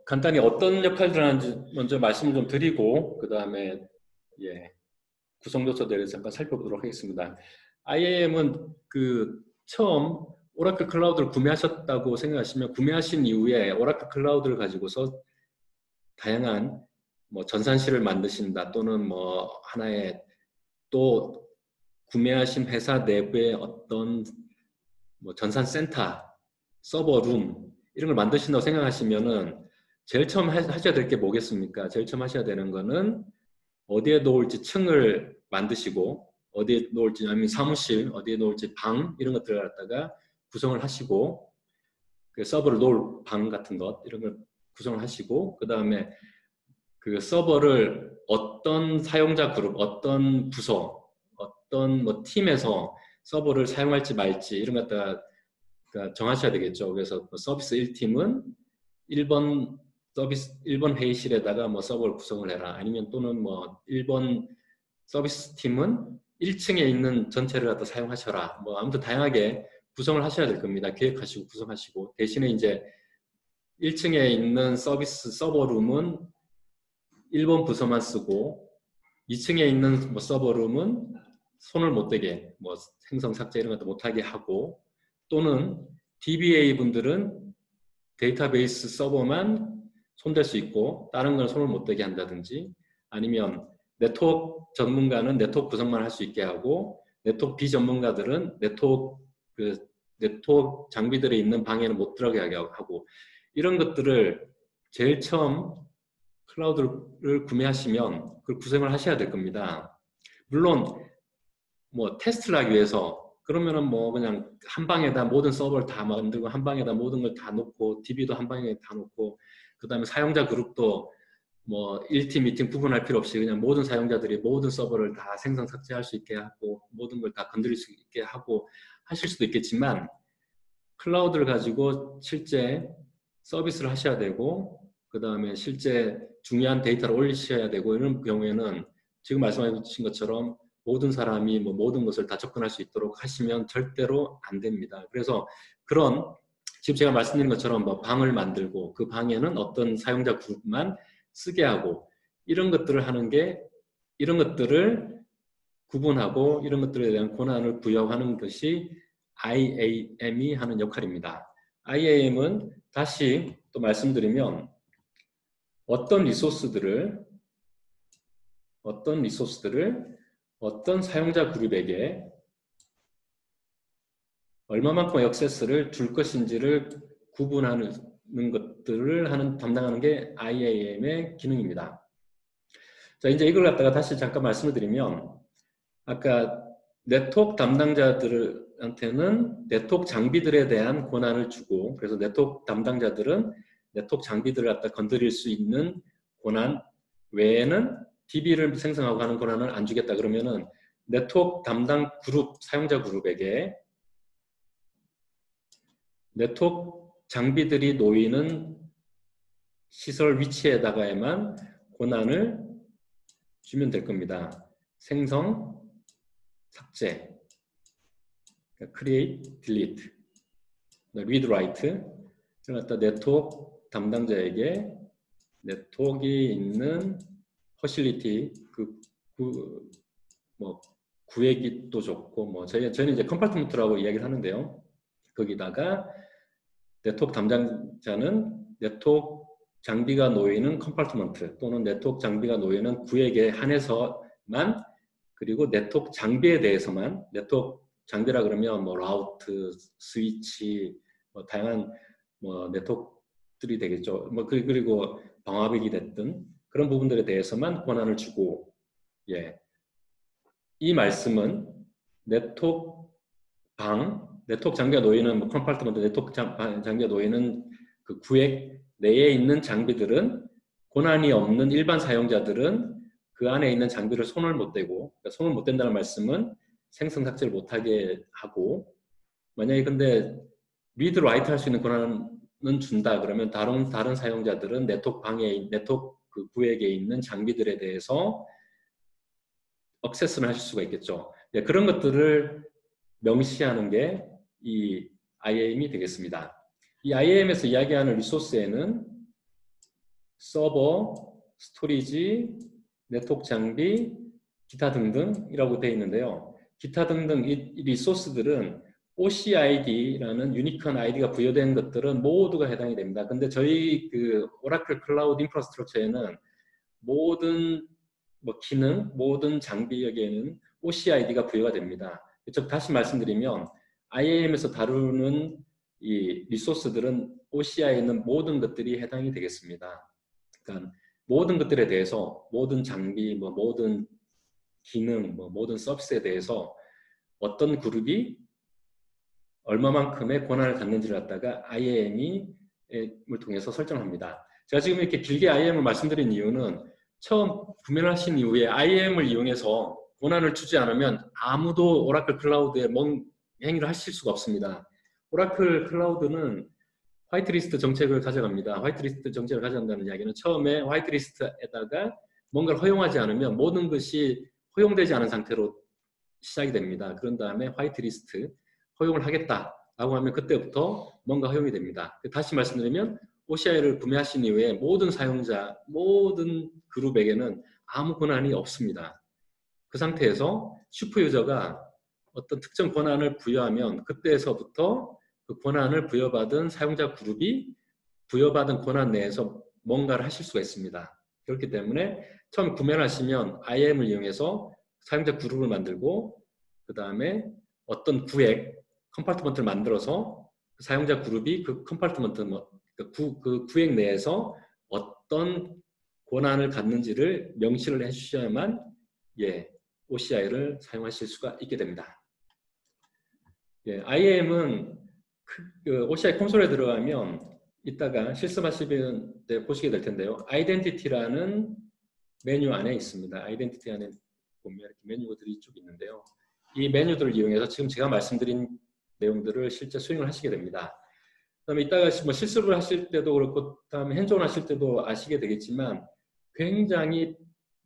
간단히 어떤 역할들을 하는지 먼저 말씀을 좀 드리고 그 다음에 구성 요소들에 대해서 잠깐 살펴보도록 하겠습니다. IAM은 처음 오라클 클라우드를 구매하셨다고 생각하시면 구매하신 이후에 오라클 클라우드를 가지고서 다양한 전산실을 만드신다 또는 하나의 또 구매하신 회사 내부의 어떤 전산센터, 서버룸 이런 걸 만드신다고 생각하시면은 제일 처음 하셔야 될 게 뭐겠습니까? 제일 처음 하셔야 되는 거는 어디에 놓을지 층을 만드시고 어디에 놓을지 아니면 사무실, 어디에 놓을지 방 이런 것들을 갖다가 구성을 하시고 그 서버를 놓을 방 같은 것 이런 걸 구성을 하시고 그 다음에 그 서버를 어떤 사용자 그룹, 어떤 부서, 어떤 팀에서 서버를 사용할지 말지 이런 것 갖다가 정하셔야 되겠죠. 그래서 서비스 1팀은 1번 서비스 1번 회의실에다가 서버를 구성을 해라. 아니면 또는 1번 서비스 팀은 1층에 있는 전체를 갖다 사용하셔라. 아무튼 다양하게 구성을 하셔야 될 겁니다. 계획하시고 구성하시고 대신에 이제 1층에 있는 서비스 서버룸은 1번 부서만 쓰고 2층에 있는 서버룸은 손을 못 대게 생성 삭제 이런 것도 못하게 하고 또는 DBA 분들은 데이터베이스 서버만 손댈 수 있고 다른 건 손을 못 대게 한다든지 아니면 네트워크 전문가는 네트워크 구성만 할 수 있게 하고 네트워크 비전문가들은 네트워크 장비들이 있는 방에는 못 들어가게 하고 이런 것들을 제일 처음 클라우드를 구매하시면 그걸 구성을 하셔야 될 겁니다. 물론 테스트를 하기 위해서 그러면은 그냥 한 방에다 모든 서버를 다 만들고 한 방에다 모든 걸 다 놓고 DB도 한 방에 다 놓고 그 다음에 사용자 그룹도 1팀, 2팀 구분할 필요 없이 그냥 모든 사용자들이 모든 서버를 다 생성 삭제할 수 있게 하고 모든 걸 다 건드릴 수 있게 하고 하실 수도 있겠지만 클라우드를 가지고 실제 서비스를 하셔야 되고 그 다음에 실제 중요한 데이터를 올리셔야 되고 이런 경우에는 지금 말씀해 주신 것처럼 모든 사람이 모든 것을 다 접근할 수 있도록 하시면 절대로 안 됩니다. 그래서 지금 제가 말씀드린 것처럼 방을 만들고 그 방에는 어떤 사용자 그룹만 쓰게 하고 이런 것들을 하는 게 이런 것들을 구분하고 이런 것들에 대한 권한을 부여하는 것이 IAM이 하는 역할입니다. IAM은 다시 또 말씀드리면 어떤 리소스들을 어떤 사용자 그룹에게 얼마만큼 액세스를 줄 것인지를 구분하는 것들을 담당하는 게 IAM의 기능입니다. 자, 이제 이걸 갖다가 다시 잠깐 말씀을 드리면 아까 네트워크 담당자들한테는 네트워크 장비들에 대한 권한을 주고 그래서 네트워크 담당자들은 네트워크 장비들을 갖다 건드릴 수 있는 권한 외에는 DB를 생성하고 하는 권한을 안 주겠다 그러면은 네트워크 담당 그룹, 사용자 그룹에게 네트워크 장비들이 놓이는 시설 위치에다가에만 권한을 주면 될 겁니다. 생성, 삭제, create, delete, read, write 이걸 갖다 네트워크 담당자에게 네트워크에 있는 퍼실리티 구획도 좋고 저희는 이제 컴파트먼트라고 이야기를 하는데요. 거기다가 네트워크 담당자는 네트워크 장비가 놓이는 컴파트먼트 또는 네트워크 장비가 놓이는 구획에 한해서만 그리고 네트워크 장비에 대해서만 네트워크 장비라 그러면 라우트, 스위치, 다양한 네트워크들이 되겠죠. 그리고 방화벽이 됐든 그런 부분들에 대해서만 권한을 주고 이 말씀은 네트워크 장비가 놓이는 컴파트먼트 네트워크 장비가 놓이는 그 구획 내에 있는 장비들은 권한이 없는 일반 사용자들은 그 안에 있는 장비를 손을 못 대고 그러니까 손을 못 댄다는 말씀은 생성 삭제를 못하게 하고 만약에 근데 리드 라이트 할 수 있는 권한은 준다 그러면 다른 사용자들은 네트워크 그 구획에 있는 장비들에 대해서 액세스를 하실 수가 있겠죠. 그런 것들을 명시하는 게 이 IAM이 되겠습니다. 이 IAM에서 이야기하는 리소스에는 서버, 스토리지, 네트워크 장비, 기타 등등이라고 되어 있는데요. 기타 등등 이 리소스들은 OCID라는 유니크한 아이디가 부여된 것들은 모두가 해당이 됩니다. 근데 저희 그 오라클 클라우드 인프라스트럭처에는 모든 뭐 기능, 모든 장비에게는 OCID가 부여가 됩니다. 즉 다시 말씀드리면 IAM에서 다루는 이 리소스들은 OCI에 있는 모든 것들이 해당이 되겠습니다. 그러니까 모든 것들에 대해서 모든 장비, 뭐 모든 기능, 뭐 모든 서비스에 대해서 어떤 그룹이 얼마만큼의 권한을 갖는지를 갖다가 IAM을 통해서 설정합니다. 제가 지금 이렇게 길게 IAM을 말씀드린 이유는 처음 구매를 하신 이후에 IAM을 이용해서 권한을 주지 않으면 아무도 오라클 클라우드에 뭔 행위를 하실 수가 없습니다. 오라클 클라우드는 화이트리스트 정책을 가져갑니다. 화이트리스트 정책을 가져간다는 이야기는 처음에 화이트리스트에다가 뭔가를 허용하지 않으면 모든 것이 허용되지 않은 상태로 시작이 됩니다. 그런 다음에 화이트리스트 허용을 하겠다라고 하면 그때부터 뭔가 허용이 됩니다. 다시 말씀드리면 OCI를 구매하신 이후에 모든 사용자, 모든 그룹에게는 아무 권한이 없습니다. 그 상태에서 슈퍼유저가 어떤 특정 권한을 부여하면 그때에서부터 그 권한을 부여받은 사용자 그룹이 부여받은 권한 내에서 뭔가를 하실 수가 있습니다. 그렇기 때문에 처음 구매를 하시면 IAM을 이용해서 사용자 그룹을 만들고 그 다음에 어떤 구획, 컴파트먼트를 만들어서 사용자 그룹이 그 컴파트먼트, 그 구획 내에서 어떤 권한을 갖는지를 명시를 해주셔야만 OCI를 사용하실 수가 있게 됩니다. IAM은 OCI 콘솔에 들어가면 이따가 실습하시면 보시게 될 텐데요. 아이덴티티라는 메뉴 안에 있습니다. 아이덴티티 안에 보면 이렇게 메뉴들이 쭉 있는데요. 이 메뉴들을 이용해서 지금 제가 말씀드린 내용들을 실제 수행을 하시게 됩니다. 그다음에 이따가 뭐 실습을 하실 때도 그렇고 그다음에 핸즈온 하실 때도 아시게 되겠지만 굉장히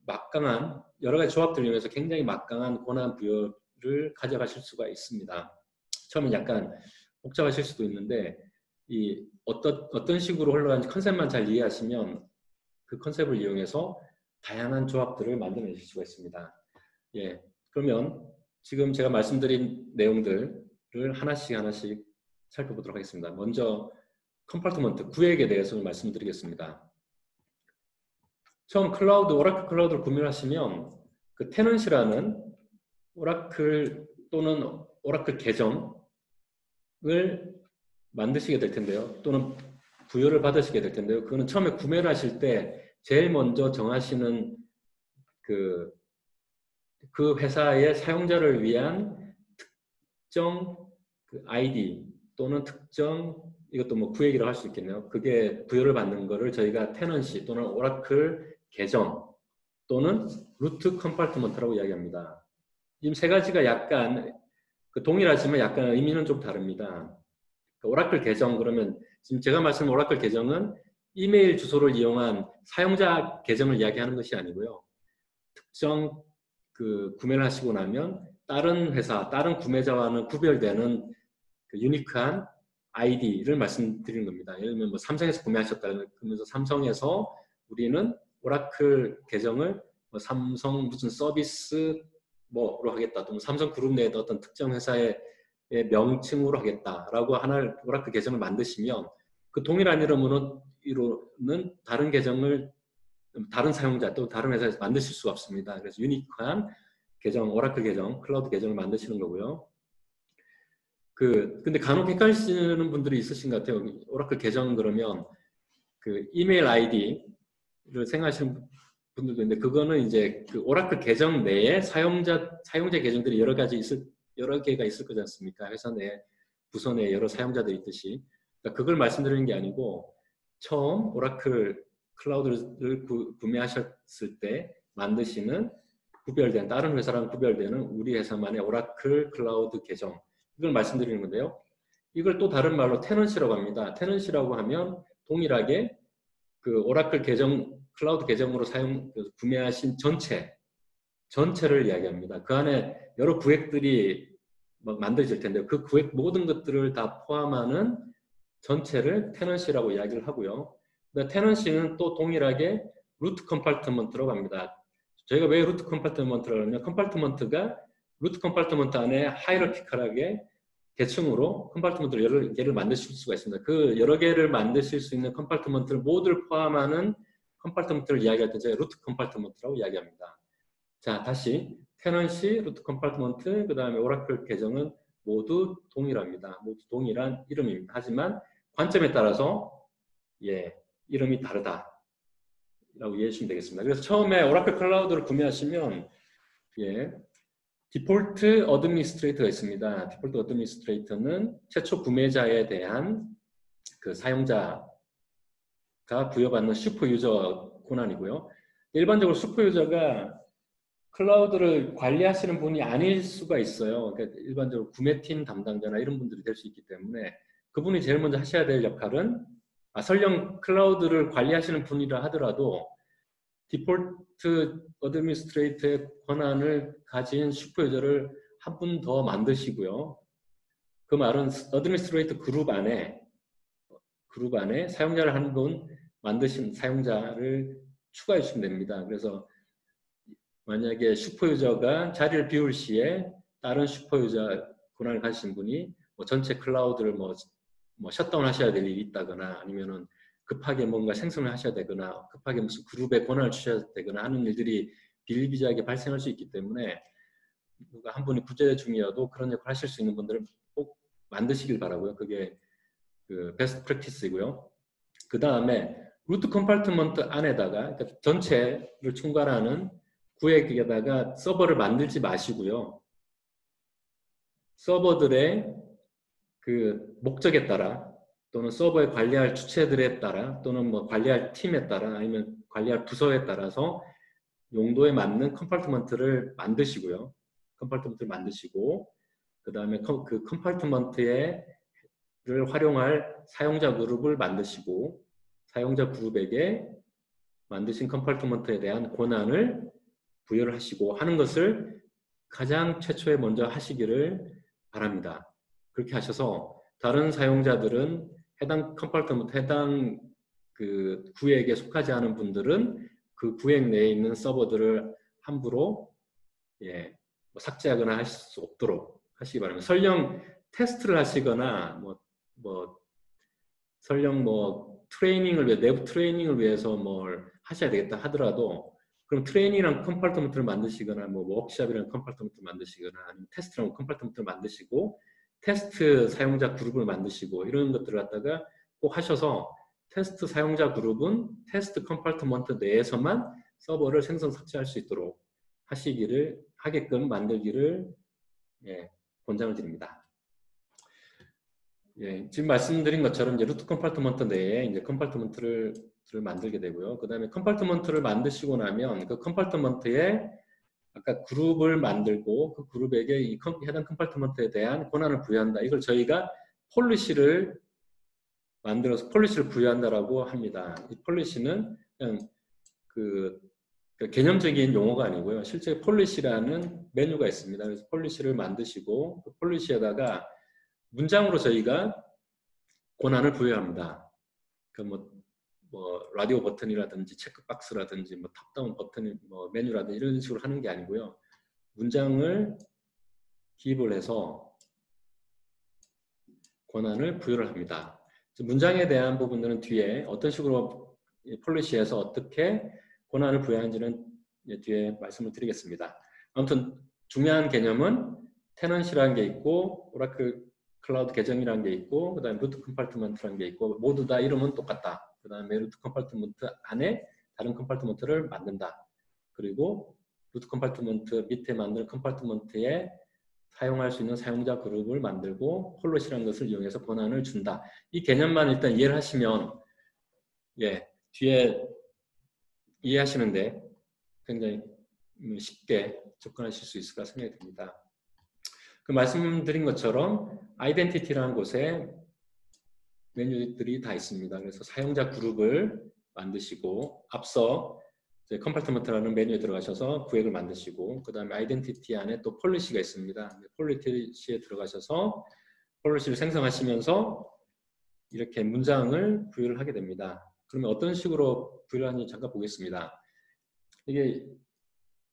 막강한 여러 가지 조합들을 이용해서 굉장히 막강한 권한 부여를 가져가실 수가 있습니다. 처음엔 약간 복잡하실 수도 있는데 이 어떤 식으로 흘러가는지 컨셉만 잘 이해하시면 그 컨셉을 이용해서 다양한 조합들을 만들어내실 수가 있습니다. 그러면 지금 제가 말씀드린 내용들을 하나씩 살펴보도록 하겠습니다. 먼저 컴파트먼트 구획에 대해서 말씀드리겠습니다. 처음 오라클 클라우드를 구매하시면 그 테넌시라는 오라클 또는 오라클 계정을 만드시게 될 텐데요. 또는 부여를 받으시게 될 텐데요. 그거는 처음에 구매를 하실 때 제일 먼저 정하시는 그 회사의 사용자를 위한 특정 아이디 또는 특정 이것도 뭐 구획이라고 할 수 있겠네요. 그게 부여를 받는 거를 저희가 테넌시 또는 오라클 계정 또는 루트 컴파트먼트라고 이야기합니다. 지금 세 가지가 약간 동일하지만 약간 의미는 좀 다릅니다. 오라클 계정 그러면 지금 제가 말씀드린 오라클 계정은 이메일 주소를 이용한 사용자 계정을 이야기하는 것이 아니고요. 특정 구매를 하시고 나면 다른 회사, 다른 구매자와는 구별되는 유니크한 아이디를 말씀드리는 겁니다. 예를 들면 뭐 삼성에서 구매하셨다 그러면서 삼성에서 우리는 오라클 계정을 뭐 삼성 무슨 서비스 뭐로 하겠다 또는 삼성 그룹 내에 어떤 특정 회사의 명칭으로 하겠다라고 하나를 오라클 계정을 만드시면 그 동일한 이름으로는 다른 계정을 다른 사용자 또 다른 회사에서 만드실 수가 없습니다. 그래서 유니크한 계정, 오라클 계정, 클라우드 계정을 만드시는 거고요. 근데 간혹 헷갈리시는 분들이 있으신 것 같아요. 오라클 계정 그러면 이메일 아이디를 생각하시는 분들도 있는데 그거는 이제 오라클 계정 내에 사용자 계정들이 여러 개가 있을 거지 않습니까? 회사 내 부서 내에 여러 사용자들이 있듯이 그러니까 그걸 말씀드리는 게 아니고 처음 오라클 클라우드를 구매하셨을 때 만드시는 다른 회사랑 구별되는 우리 회사만의 오라클 클라우드 계정 이걸 말씀드리는 건데요. 이걸 또 다른 말로 테넌시라고 합니다. 테넌시라고 하면 동일하게 오라클 계정, 클라우드 계정으로 구매하신 전체를 이야기합니다. 그 안에 여러 구획들이 만들어질 텐데요. 그 구획 모든 것들을 다 포함하는 전체를 테넌시라고 이야기를 하고요. 그 테넌시는 또 동일하게 루트 컴파트먼트로 갑니다. 저희가 왜 루트 컴파트먼트를 하냐면 컴파트먼트가 루트 컴파트먼트 안에 하이러티컬하게 대층으로 컴파트먼트를 여러 개를 만드실 수가 있습니다. 그 여러 개를 만드실 수 있는 컴파트먼트를 모두를 포함하는 컴파트먼트를 이야기할 때 저희가 루트 컴파트먼트라고 이야기합니다. 자, 다시 테넌시, 루트 컴파트먼트, 그 다음에 오라클 계정은 모두 동일합니다. 모두 동일한 이름입니다. 하지만 관점에 따라서 이름이 다르다 라고 이해해 주시면 되겠습니다. 그래서 처음에 오라클 클라우드를 구매하시면 디폴트 어드미니스트레이터가 있습니다. 디폴트 어드미니스트레이터는 최초 구매자에 대한 그 사용자가 부여받는 슈퍼유저 권한이고요. 일반적으로 슈퍼유저가 클라우드를 관리하시는 분이 아닐 수가 있어요. 그러니까 일반적으로 구매팀 담당자나 이런 분들이 될 수 있기 때문에 그분이 제일 먼저 하셔야 될 역할은 설령 클라우드를 관리하시는 분이라 하더라도 디폴트 어드미니스트레이터의 권한을 가진 슈퍼유저를 한 분 더 만드시고요. 그 말은 어드미니스트레이터 그룹 안에 사용자를 한 분 만드신 사용자를 추가해 주시면 됩니다. 그래서 만약에 슈퍼유저가 자리를 비울 시에 다른 슈퍼유저 권한을 가지신 분이 전체 클라우드를 셧다운 하셔야 될 일이 있다거나 아니면은 급하게 뭔가 생성을 하셔야 되거나 급하게 무슨 그룹에 권한을 주셔야 되거나 하는 일들이 비일비재하게 발생할 수 있기 때문에 누가 한 분이 부재 중이어도 그런 역할을 하실 수 있는 분들을 꼭 만드시길 바라고요. 그게 그 베스트 프랙티스이고요. 그 다음에 루트 컴파트먼트 안에다가 그러니까 전체를 총괄하는 구획에다가 서버를 만들지 마시고요. 서버들의 그 목적에 따라 또는 서버에 관리할 주체들에 따라 또는 관리할 팀에 따라 아니면 관리할 부서에 따라서 용도에 맞는 컴파트먼트를 만드시고요. 컴파트먼트를 만드시고 그 다음에 그 컴파트먼트를 활용할 사용자 그룹을 만드시고 사용자 그룹에게 만드신 컴파트먼트에 대한 권한을 부여를 하시고 하는 것을 가장 최초에 먼저 하시기를 바랍니다. 그렇게 하셔서 다른 사용자들은 해당 컴파트먼트, 해당 그 구획에 속하지 않은 분들은 그 구획 내에 있는 서버들을 함부로 삭제하거나 하실 수 없도록 하시기 바랍니다. 설령 테스트를 하시거나 설령 트레이닝을 위해 내부 트레이닝을 위해서 뭘 하셔야 되겠다 하더라도 그럼 트레이닝이랑 컴파트먼트를 만드시거나 워크숍이랑 컴파트먼트를 만드시거나 아니면 테스트랑 컴파트먼트를 만드시고 테스트 사용자 그룹을 만드시고 이런 것들을 갖다가 꼭 하셔서 테스트 사용자 그룹은 테스트 컴파트먼트 내에서만 서버를 생성 삭제할 수 있도록 하게끔 만들기를 권장을 드립니다. 지금 말씀드린 것처럼 이제 루트 컴파트먼트 내에 이제 컴파트먼트를 만들게 되고요. 그 다음에 컴파트먼트를 만드시고 나면 그 컴파트먼트에 아까 그룹을 만들고 그 그룹에게 이 해당 컴파트먼트에 대한 권한을 부여한다. 이걸 저희가 폴리시를 만들어서 폴리시를 부여한다라고 합니다. 이 폴리시는 그냥 그 개념적인 용어가 아니고요. 실제 폴리시라는 메뉴가 있습니다. 그래서 폴리시를 만드시고 그 폴리시에다가 문장으로 저희가 권한을 부여합니다. 라디오 버튼이라든지 체크박스라든지 탑다운 버튼, 메뉴라든지 이런 식으로 하는 게 아니고요. 문장을 기입을 해서 권한을 부여를 합니다. 문장에 대한 부분들은 뒤에 어떤 식으로 폴리시에서 어떻게 권한을 부여하는지는 뒤에 말씀을 드리겠습니다. 아무튼 중요한 개념은 테넌시라는 게 있고 오라클 클라우드 계정이라는 게 있고 그 다음에 루트 컴파트먼트라는 게 있고 모두 다 이름은 똑같다. 그 다음에 루트 컴파트먼트 안에 다른 컴파트먼트를 만든다. 그리고 루트 컴파트먼트 밑에 만든 컴파트먼트에 사용할 수 있는 사용자 그룹을 만들고 폴리시라는 것을 이용해서 권한을 준다. 이 개념만 일단 이해를 하시면 뒤에 이해하시는데 굉장히 쉽게 접근하실 수 있을까 생각이 듭니다. 그 말씀드린 것처럼 아이덴티티라는 곳에 메뉴들이 다 있습니다. 그래서 사용자 그룹을 만드시고 앞서 컴파트먼트라는 메뉴에 들어가셔서 구획을 만드시고 그 다음에 아이덴티티 안에 또 폴리시가 있습니다. 폴리시에 들어가셔서 폴리시를 생성하시면서 이렇게 문장을 부여를 하게 됩니다. 그러면 어떤 식으로 부여를 하는지 잠깐 보겠습니다. 이게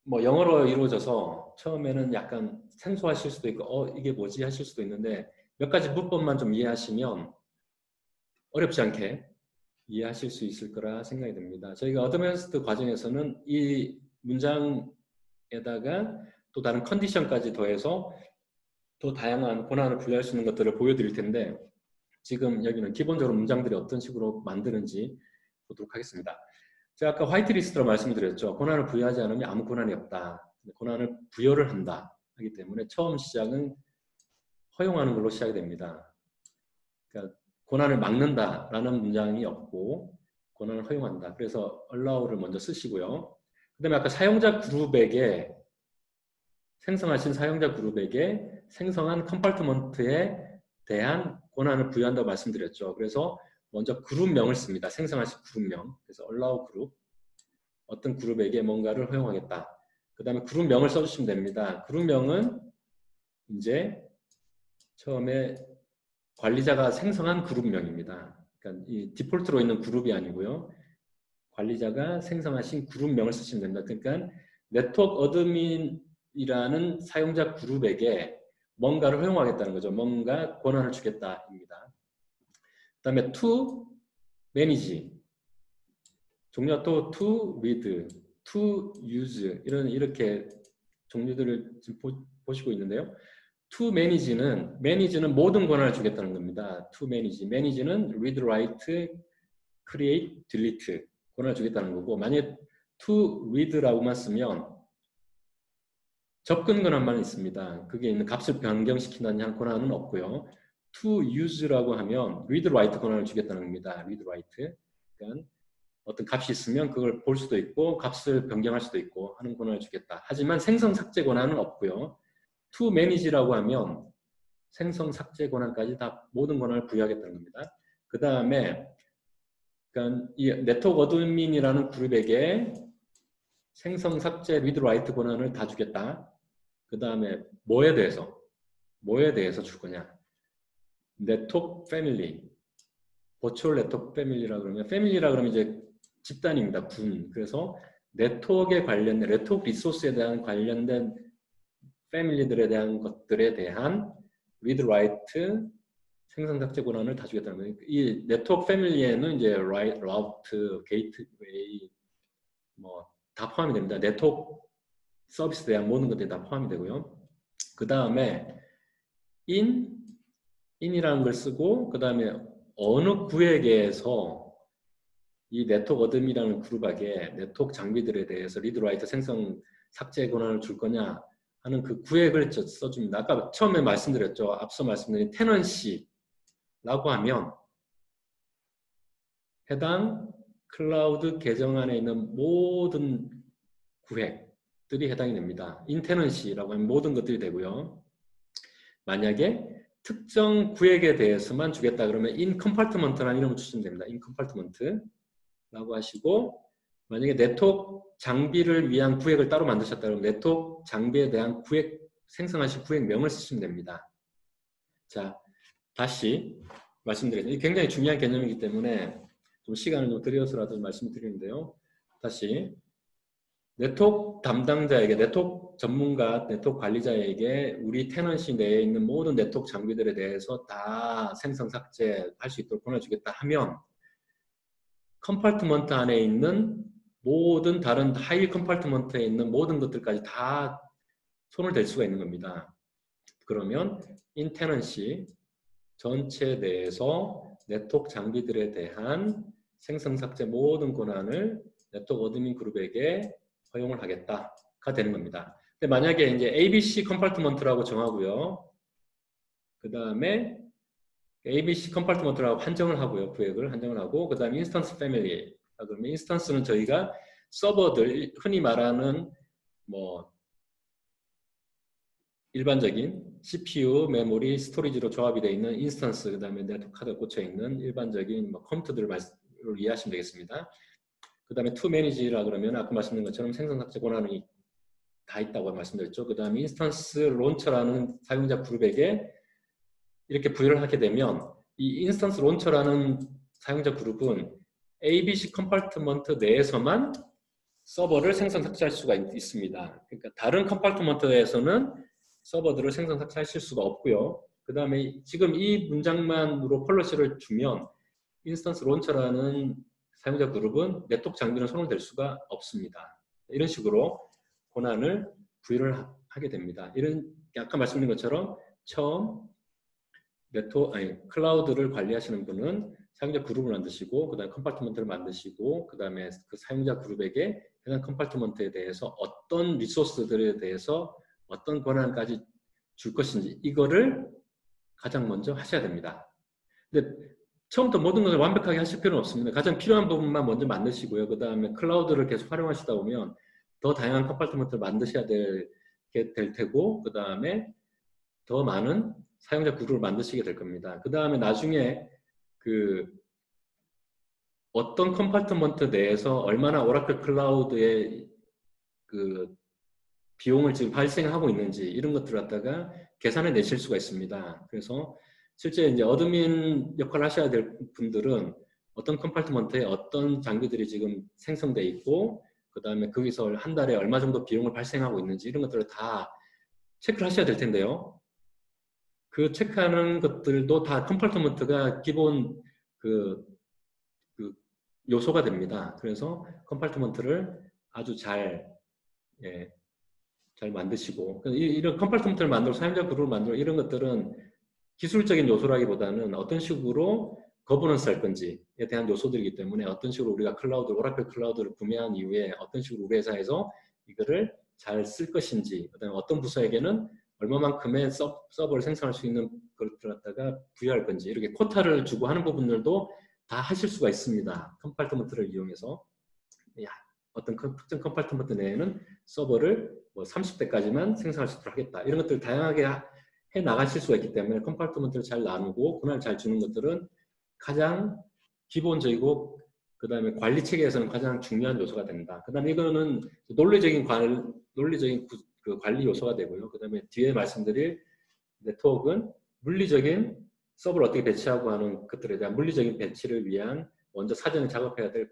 뭐 영어로 이루어져서 처음에는 약간 생소하실 수도 있고 이게 뭐지 하실 수도 있는데 몇 가지 문법만 좀 이해하시면 어렵지 않게 이해하실 수 있을 거라 생각이 듭니다. 저희가 어드밴스드 과정에서는 이 문장에다가 또 다른 컨디션까지 더해서 또 다양한 권한을 부여할 수 있는 것들을 보여드릴 텐데 지금 여기는 기본적으로 문장들이 어떤 식으로 만드는지 보도록 하겠습니다. 제가 아까 화이트리스트로 말씀드렸죠. 권한을 부여하지 않으면 아무 권한이 없다. 권한을 부여를 한다. 하기 때문에 처음 시작은 허용하는 걸로 시작이 됩니다. 그러니까 권한을 막는다라는 문장이 없고 권한을 허용한다. 그래서 allow를 먼저 쓰시고요. 그 다음에 아까 사용자 그룹에게 생성하신 사용자 그룹에게 생성한 컴파트먼트에 대한 권한을 부여한다고 말씀드렸죠. 그래서 먼저 그룹명을 씁니다. 생성하신 그룹명. 그래서 allow 그룹. 어떤 그룹에게 뭔가를 허용하겠다. 그 다음에 그룹명을 써주시면 됩니다. 그룹명은 이제 처음에 관리자가 생성한 그룹명입니다. 그러니까 이 디폴트로 있는 그룹이 아니고요. 관리자가 생성하신 그룹명을 쓰시면 됩니다. 그러니까 네트워크 어드민이라는 사용자 그룹에게 뭔가를 허용하겠다는 거죠. 뭔가 권한을 주겠다입니다. 그 다음에 to manage, 종류가 또 to read, to use 이렇게 종류들을 지금 보시고 있는데요. to manage는 모든 권한을 주겠다는 겁니다. to manage는 read, write, create, delete 권한을 주겠다는 거고 만약에 to read라고만 쓰면 접근 권한만 있습니다. 그게 있는 값을 변경시킨다는 권한은 없고요. to use라고 하면 read, write 권한을 주겠다는 겁니다. read, write. 그러니까 어떤 값이 있으면 그걸 볼 수도 있고 값을 변경할 수도 있고 하는 권한을 주겠다. 하지만 생성 삭제 권한은 없고요. to manage라고 하면 생성 삭제 권한까지 다 모든 권한을 부여하겠다는 겁니다. 그 다음에 그러니까 이 네트워크 어드민이라는 그룹에게 생성 삭제 리드 라이트 권한을 다 주겠다. 그 다음에 뭐에 대해서 줄 거냐? 네트워크 패밀리, 버추얼 네트워크 패밀리라 그러면 패밀리라 그러면 이제 집단입니다. 군. 그래서 네트워크에 관련된 네트워크 리소스에 대한 관련된 패밀리들에 대한 것들에 대한 리드 라이트 생성 삭제 권한을 다 주겠다는 거예요. 이 네트워크 패밀리에는 이제 라우트, 게이트웨이 뭐 다 포함이 됩니다. 네트워크 서비스에 대한 모든 것들이 다 포함이 되고요. 그 다음에 in이라는 걸 쓰고 그 다음에 어느 구에게서 이 네트워크 어드민이라는 그룹에게 네트워크 장비들에 대해서 리드 라이트 생성 삭제 권한을 줄 거냐 하는 그 구획을 써줍니다. 아까 처음에 말씀드렸죠. 앞서 말씀드린 테넌시라고 하면 해당 클라우드 계정 안에 있는 모든 구획들이 해당이 됩니다. 인테넌시라고 하면 모든 것들이 되고요. 만약에 특정 구획에 대해서만 주겠다 그러면 인컴파트먼트라는 이름을 주시면 됩니다. 인컴파트먼트라고 하시고 만약에 네트워크 장비를 위한 구획을 따로 만드셨다 그러면 네트워크 장비에 대한 구획 생성하신 구획명을 쓰시면 됩니다. 자, 다시 말씀드리겠습니다. 굉장히 중요한 개념이기 때문에 좀 시간을 좀 들여서라도 말씀드리는데요. 다시 네트워크 담당자에게, 네트워크 전문가, 네트워크 관리자에게 우리 테넌시 내에 있는 모든 네트워크 장비들에 대해서 다 생성 삭제할 수 있도록 권해주겠다 하면 컴파트먼트 안에 있는 모든 다른 하이 컴파트먼트에 있는 모든 것들까지 다 손을 댈 수가 있는 겁니다. 그러면 인테넌시 전체 내에서 네트워크 장비들에 대한 생성 삭제 모든 권한을 네트워크 어드민 그룹에게 허용을 하겠다가 되는 겁니다. 근데 만약에 이제 ABC 컴파트먼트라고 정하고요. 그 다음에 ABC 컴파트먼트라고 한정을 하고요. 구획을 한정을 하고 그 다음에 인스턴스 패밀리. 그러면 인스턴스는 저희가 서버들 흔히 말하는 뭐 일반적인 CPU, 메모리, 스토리지로 조합이 되어 있는 인스턴스, 그 다음에 네트워크 카드가 꽂혀 있는 일반적인 뭐 컴퓨터들을 이해하시면 되겠습니다. 그 다음에 to manage라 그러면 아까 말씀드린 것처럼 생성 삭제 권한이 다 있다고 말씀드렸죠. 그 다음에 인스턴스 론처라는 사용자 그룹에게 이렇게 부여를 하게 되면 이 인스턴스 론처라는 사용자 그룹은 ABC 컴파트먼트 내에서만 서버를 생성 삭제할 수가 있습니다. 그러니까 다른 컴파트먼트에서는 서버들을 생성 삭제하실 수가 없고요. 그 다음에 지금 이 문장만으로 폴러시를 주면 인스턴스 론처라는 사용자 그룹은 네트워크 장비는 손을 댈 수가 없습니다. 이런 식으로 권한을 부여를 하게 됩니다. 이런 아까 말씀드린 것처럼 처음 클라우드를 관리하시는 분은 사용자 그룹을 만드시고 그 다음에 컴파트먼트를 만드시고 그 다음에 그 사용자 그룹에게 해당 컴파트먼트에 대해서 어떤 리소스들에 대해서 어떤 권한까지 줄 것인지 이거를 가장 먼저 하셔야 됩니다. 근데 처음부터 모든 것을 완벽하게 하실 필요는 없습니다. 가장 필요한 부분만 먼저 만드시고요. 그 다음에 클라우드를 계속 활용하시다 보면 더 다양한 컴파트먼트를 만드셔야 될 테고 그 다음에 더 많은 사용자 그룹을 만드시게 될 겁니다. 그 다음에 나중에 그 어떤 컴파트먼트 내에서 얼마나 오라클 클라우드의 그 비용을 지금 발생하고 있는지 이런 것들을 갖다가 계산해 내실 수가 있습니다. 그래서 실제 이제 어드민 역할을 하셔야 될 분들은 어떤 컴파트먼트에 어떤 장비들이 지금 생성돼 있고 그 다음에 거기서 한 달에 얼마 정도 비용을 발생하고 있는지 이런 것들을 다 체크를 하셔야 될 텐데요. 그 체크하는 것들도 다 컴파트먼트가 기본 그 요소가 됩니다. 그래서 컴파트먼트를 아주 잘 만드시고 이런 컴파트먼트를 만들고 사용자 그룹을 만들고 이런 것들은 기술적인 요소라기보다는 어떤 식으로 거버넌스 할 건지에 대한 요소들이기 때문에 어떤 식으로 우리가 오라클 클라우드를 구매한 이후에 어떤 식으로 우리 회사에서 이거를 잘 쓸 것인지 그다음에 어떤 부서에게는 얼마만큼의 서버를 생성할 수 있는 것들을 갖다가 부여할 건지 이렇게 쿼타를 주고 하는 부분들도 다 하실 수가 있습니다. 컴파트먼트를 이용해서 어떤 특정 컴파트먼트 내에는 서버를 뭐 30대까지만 생성할 수 있도록 하겠다. 이런 것들 다양하게 해 나가실 수가 있기 때문에 컴파트먼트를 잘 나누고 권한을 잘 주는 것들은 가장 기본적이고 그 다음에 관리 체계에서는 가장 중요한 요소가 된다. 그 다음에 이거는 논리적인 그 관리 요소가 되고요. 그 다음에 뒤에 말씀드릴 네트워크는 물리적인 서버를 어떻게 배치하고 하는 것들에 대한 물리적인 배치를 위한 먼저 사전에 작업해야 될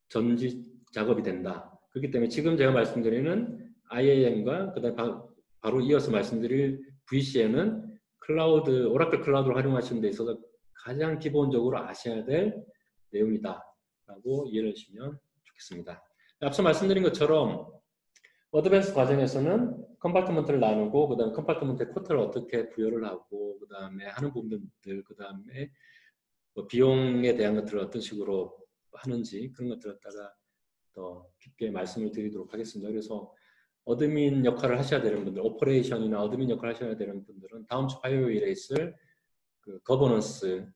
전지 작업이 된다. 그렇기 때문에 지금 제가 말씀드리는 IAM과 그다음에 바로 이어서 말씀드릴 VCN은 오라클 클라우드를 활용하시는 데 있어서 가장 기본적으로 아셔야 될 내용이다라고 이해를 하시면 좋겠습니다. 앞서 말씀드린 것처럼 어드밴스 과정에서는 컴파트먼트를 나누고 그 다음에 컴파트먼트의 쿼터를 어떻게 부여를 하고 그 다음에 하는 부분들 그 다음에 뭐 비용에 대한 것들을 어떤 식으로 하는지 그런 것들을 갖다가 더 깊게 말씀을 드리도록 하겠습니다. 그래서 어드민 역할을 하셔야 되는 분들, 오퍼레이션이나 어드민 역할을 하셔야 되는 분들은 다음 주 화요일에 있을 그 거버넌스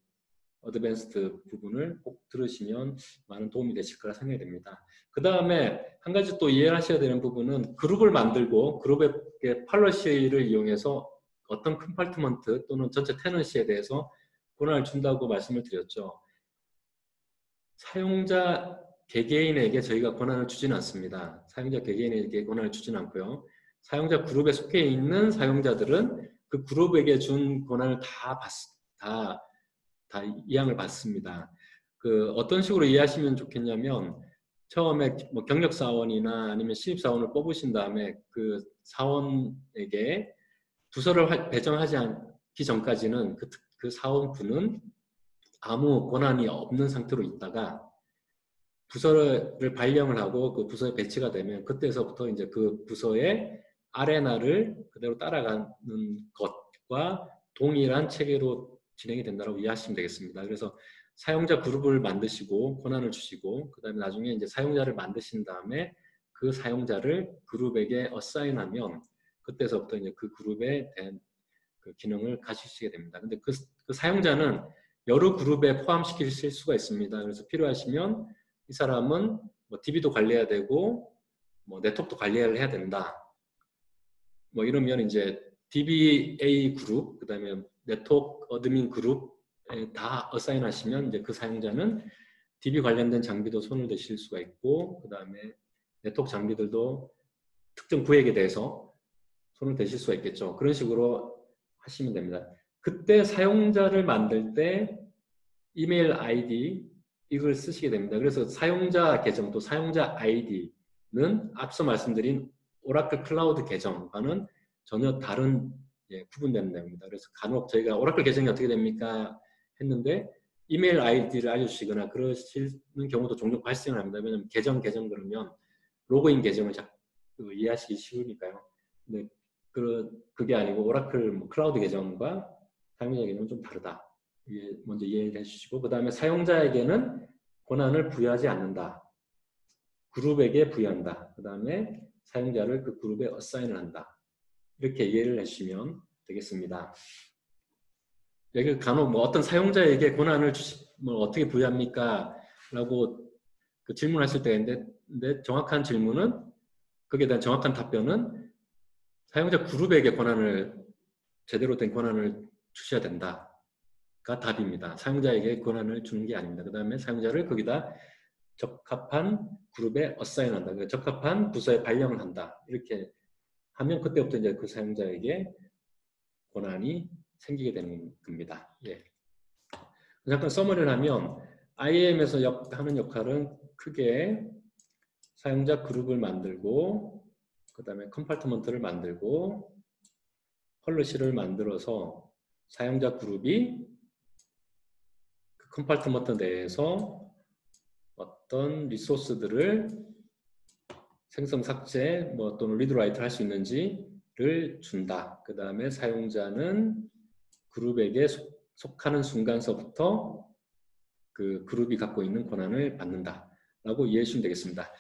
어드밴스드 부분을 꼭 들으시면 많은 도움이 되실 거라 생각이 됩니다. 그 다음에 한 가지 또 이해하셔야 되는 부분은 그룹을 만들고 그룹의 폴러시를 이용해서 어떤 컴파트먼트 또는 전체 테넌시에 대해서 권한을 준다고 말씀을 드렸죠. 사용자 개개인에게 저희가 권한을 주지는 않습니다. 사용자 개개인에게 권한을 주지는 않고요. 사용자 그룹에 속해 있는 사용자들은 그 그룹에게 준 권한을 다 이양을 받습니다. 그 어떤 식으로 이해하시면 좋겠냐면 처음에 뭐 경력 사원이나 아니면 신입 사원을 뽑으신 다음에 그 사원에게 부서를 배정하지 않기 전까지는 그 사원분은 아무 권한이 없는 상태로 있다가 부서를 발령을 하고 그 부서에 배치가 되면 그때서부터 이제 그 부서의 아레나를 그대로 따라가는 것과 동일한 체계로 진행이 된다고 이해하시면 되겠습니다. 그래서 사용자 그룹을 만드시고 권한을 주시고 그 다음에 나중에 이제 사용자를 만드신 다음에 그 사용자를 그룹에게 어사인하면 그때서부터 이제 그 그룹에 대한 그 기능을 가지시게 됩니다. 근데 그 사용자는 여러 그룹에 포함시킬 수가 있습니다. 그래서 필요하시면 이 사람은 뭐 DB도 관리해야 되고 뭐 네트워크도 관리를 해야 된다. 뭐 이러면 이제 DBA 그룹, 그다음에 네트워크 어드민 그룹에 다 어사인 하시면 이제 그 사용자는 DB 관련된 장비도 손을 대실 수가 있고 그다음에 네트워크 장비들도 특정 구역에 대해서 손을 대실 수가 있겠죠. 그런 식으로 하시면 됩니다. 그때 사용자를 만들 때 이메일 아이디 이걸 쓰시게 됩니다. 그래서 사용자 계정 또 사용자 아이디는 앞서 말씀드린 오라클 클라우드 계정과는 전혀 다른 구분되는 내용입니다. 그래서 간혹 저희가 오라클 계정이 어떻게 됩니까? 했는데 이메일 아이디를 알려주시거나 그러시는 경우도 종종 발생을 합니다. 왜냐하면 계정 그러면 로그인 계정을 이해하시기 쉬우니까요. 근데 그게 아니고 오라클 클라우드 계정과 사용자 계정은 좀 다르다. 먼저 이해를 해주시고 그 다음에 사용자에게는 권한을 부여하지 않는다. 그룹에게 부여한다. 그 다음에 사용자를 그 그룹에 어사인을 한다. 이렇게 이해를 해주시면 되겠습니다. 여기 간혹 어떤 사용자에게 권한을 어떻게 부여합니까? 라고 그 질문하실 때가 있는데 정확한 질문은 거기에 대한 정확한 답변은 사용자 그룹에게 제대로 된 권한을 주셔야 된다. 가 답입니다. 사용자에게 권한을 주는 게 아닙니다. 그 다음에 사용자를 거기다 적합한 그룹에 어사인한다. 그러니까 적합한 부서에 발령을 한다. 이렇게 하면 그때부터 이제 그 사용자에게 권한이 생기게 되는 겁니다. 예. 잠깐 서머리를 하면 IAM에서 하는 역할은 크게 사용자 그룹을 만들고 그 다음에 컴파트먼트를 만들고 폴리시를 만들어서 사용자 그룹이 컴파트먼트 내에서 어떤 리소스들을 생성, 삭제, 또는 리드 라이트 할 수 있는지를 준다. 그 다음에 사용자는 그룹에게 속하는 순간서부터 그 그룹이 갖고 있는 권한을 받는다. 라고 이해해 주시면 되겠습니다.